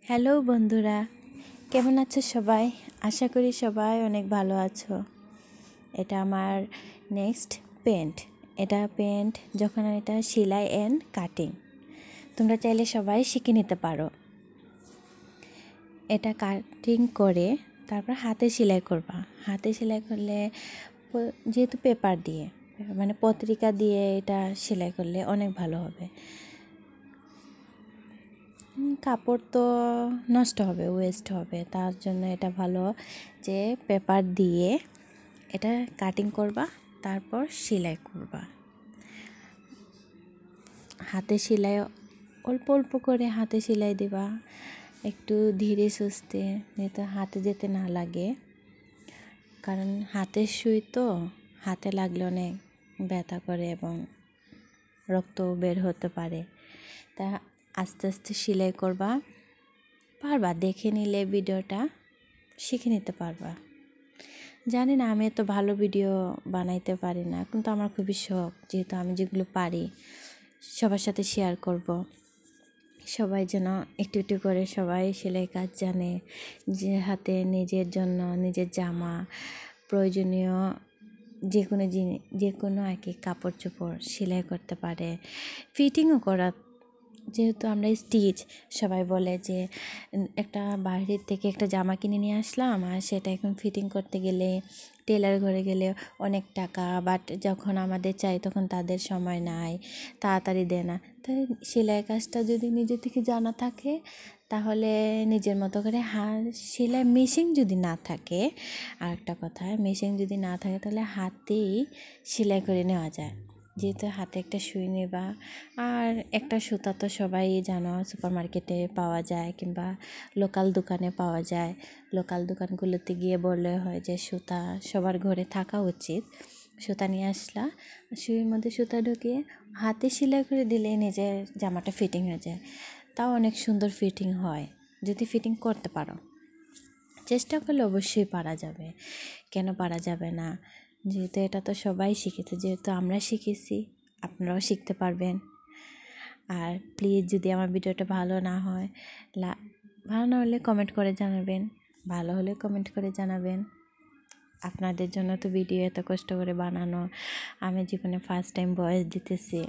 Hello বন্ধুরা, কেমন আছো সবাই? আশা করি সবাই অনেক ভালো আছো। এটা আমার নেক্সট পেন্ট। এটা পেন্ট যখন এটা সেলাই অ্যান্ড কাটিং, তোমরা চাইলে সবাই শিখে নিতে পারো। এটা কাটিং করে তারপর হাতে সেলাই করবা। হাতে সেলাই করলে যেহেতু পেপার দিয়ে মানে পত্রিকা দিয়ে এটা সেলাই করলে অনেক ভালো হবে। কাপড় তো নষ্ট হবে, ওয়েস্ট হবে, তার জন্য এটা ভালো যে পেপার দিয়ে এটা কাটিং করবা, তারপর সেলাই করবা। হাতে সেলাই অল্প অল্প করে হাতে সেলাই দিবা, একটু ধীরে সুস্থে, যাতে হাতে যেতে না লাগে, কারণ হাতের সুই তো হাতে লাগলে অনেক ব্যথা করে এবং রক্ত বের হতে পারে। তা আস্তে আস্তে সেলাই করবা, পারবা, দেখে নিলে ভিডিওটা শিখে নিতে পারবা। জানি না, আমি এত ভালো ভিডিও বানাইতে পারি না, কিন্তু আমার খুবই শখ, যেহেতু আমি যেগুলো পারি সবার সাথে শেয়ার করব। সবাই যেন একটু একটু করে সবাই সেলাই কাজ জানে, যে হাতে নিজের জন্য নিজের জামা, প্রয়োজনীয় যে কোনো আর কি কাপড় চোপড় সেলাই করতে পারে, ফিটিংও করা। যেহেতু আমরা স্টিচ, সবাই বলে যে একটা বাইরের থেকে একটা জামা কিনে নিয়ে আসলাম আর সেটা এখন ফিটিং করতে গেলে টেলার ঘরে গেলে অনেক টাকা, বাট যখন আমাদের চাই তখন তাদের সময় নাই, তাড়াতাড়ি দেয় না। তাই সেলাই কাজটা যদি নিজে থেকে জানা থাকে তাহলে নিজের মতো করে সেলাই মেশিন যদি না থাকে, আর একটা কথা, মেশিন যদি না থাকে তাহলে হাতেই সেলাই করে নেওয়া যায়। যেহেতু হাতে একটা সুই নেবা, আর একটা সুতা তো সবাই জানো সুপার মার্কেটে পাওয়া যায় কিংবা লোকাল দোকানে পাওয়া যায়। লোকাল দোকানগুলোতে গিয়ে বললে হয় যে সুতা সবার ঘরে থাকা উচিত। সুতা নিয়ে আসলা, সুইয়ের মধ্যে সুতা ঢুকিয়ে হাতে সেলাই করে দিলে নিজের জামাটা ফিটিং হয়ে যায়। তাও অনেক সুন্দর ফিটিং হয় যদি ফিটিং করতে পারো। চেষ্টা করলে অবশ্যই পারা যাবে, কেন পারা যাবে না? যেহেতু এটা তো সবাই শিখেছে, যেহেতু আমরা শিখেছি, আপনারাও শিখতে পারবেন। আর প্লিজ, যদি আমার ভিডিওটা ভালো না হলে কমেন্ট করে জানাবেন, ভালো হলে কমেন্ট করে জানাবেন। আপনাদের জন্য তো ভিডিও এত কষ্ট করে বানানো, আমি জীবনে ফার্স্ট টাইম ভয়েস দিতেছি,